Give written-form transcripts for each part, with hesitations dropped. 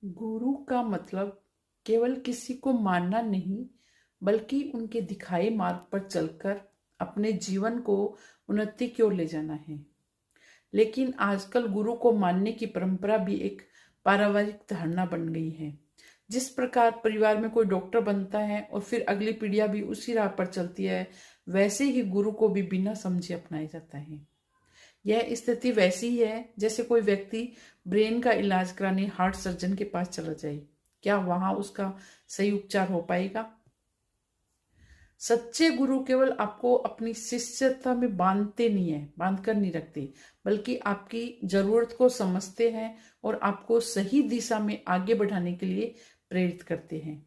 गुरु का मतलब केवल किसी को मानना नहीं, बल्कि उनके दिखाए मार्ग पर चलकर अपने जीवन को उन्नति की ओर ले जाना है। लेकिन आजकल गुरु को मानने की परंपरा भी एक पारिवारिक धारणा बन गई है। जिस प्रकार परिवार में कोई डॉक्टर बनता है और फिर अगली पीढ़ियां भी उसी राह पर चलती है, वैसे ही गुरु को भी बिना समझे अपनाया जाता है। यह स्थिति वैसी ही है जैसे कोई व्यक्ति ब्रेन का इलाज कराने हार्ट सर्जन के पास चला जाए। क्या वहां उसका सही उपचार हो पाएगा? सच्चे गुरु केवल आपको अपनी शिष्यता में बांधते नहीं है, बांध कर नहीं रखते, बल्कि आपकी जरूरत को समझते हैं और आपको सही दिशा में आगे बढ़ाने के लिए प्रेरित करते हैं।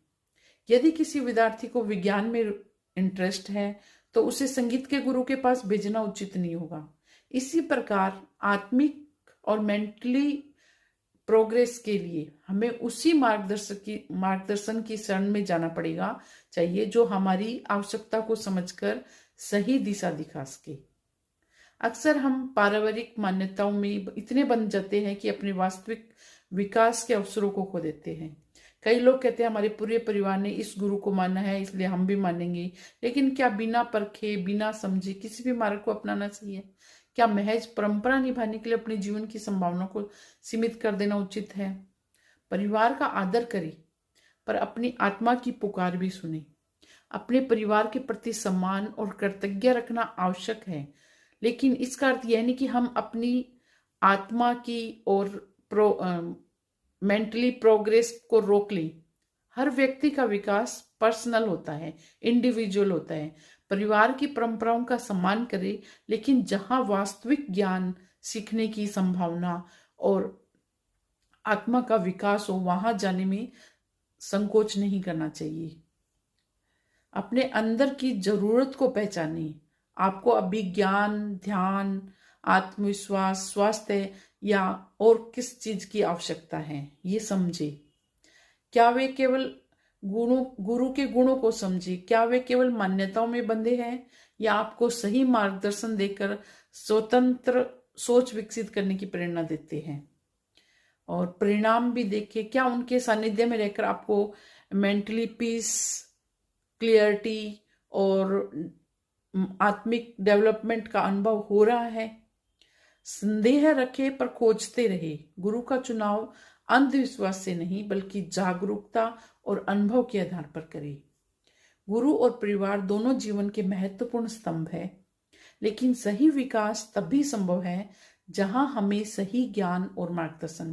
यदि किसी विद्यार्थी को विज्ञान में इंटरेस्ट है, तो उसे संगीत के गुरु के पास भेजना उचित नहीं होगा। इसी प्रकार आत्मिक और मेंटली प्रोग्रेस के लिए हमें उसी मार्गदर्शन की शरण में जाना पड़ेगा चाहिए, जो हमारी आवश्यकता को समझकर सही दिशा दिखा सके। अक्सर हम पारिवारिक मान्यताओं में इतने बंध जाते हैं कि अपने वास्तविक विकास के अवसरों को खो देते हैं। कई लोग कहते हैं हमारे पूरे परिवार ने इस गुरु को माना है, इसलिए हम भी मानेंगे। लेकिन क्या बिना परखे, बिना समझे किसी भी मार्ग को अपनाना सही है? क्या महज परंपरा निभाने के लिए अपने जीवन की संभावना को सीमित कर देना उचित है? परिवार का आदर करें, पर अपनी आत्मा की पुकार भी सुने। अपने परिवार के प्रति सम्मान और कृतज्ञ रखना आवश्यक है, लेकिन इसका अर्थ यह नहीं कि हम अपनी आत्मा की और मेंटली प्रोग्रेस को रोक लें। हर व्यक्ति का विकास पर्सनल होता है, इंडिविजुअल होता है। परिवार की परंपराओं का सम्मान करें, लेकिन जहां वास्तविक ज्ञान सीखने की संभावना और आत्मा का विकास हो, वहां जाने में संकोच नहीं करना चाहिए। अपने अंदर की जरूरत को पहचानें। आपको अभी ज्ञान, ध्यान, आत्मविश्वास, स्वास्थ्य या और किस चीज की आवश्यकता है, ये समझे। क्या वे केवल गुरु के गुणों को समझे? क्या वे केवल मान्यताओं में बंधे हैं, या आपको सही मार्गदर्शन देकर स्वतंत्र सोच विकसित करने की प्रेरणा देते हैं? और परिणाम भी देखिए, क्या उनके सानिध्य में रहकर आपको मेंटली पीस, क्लियरिटी और आत्मिक डेवलपमेंट का अनुभव हो रहा है? संदेह रखे पर खोजते रहे। गुरु का चुनाव अंधविश्वास से नहीं, बल्कि जागरूकता और अनुभव के आधार पर करें। गुरु और परिवार दोनों जीवन के महत्वपूर्ण स्तंभ है, लेकिन सही विकास तभी संभव है जहां हमें सही ज्ञान और मार्गदर्शन मिले।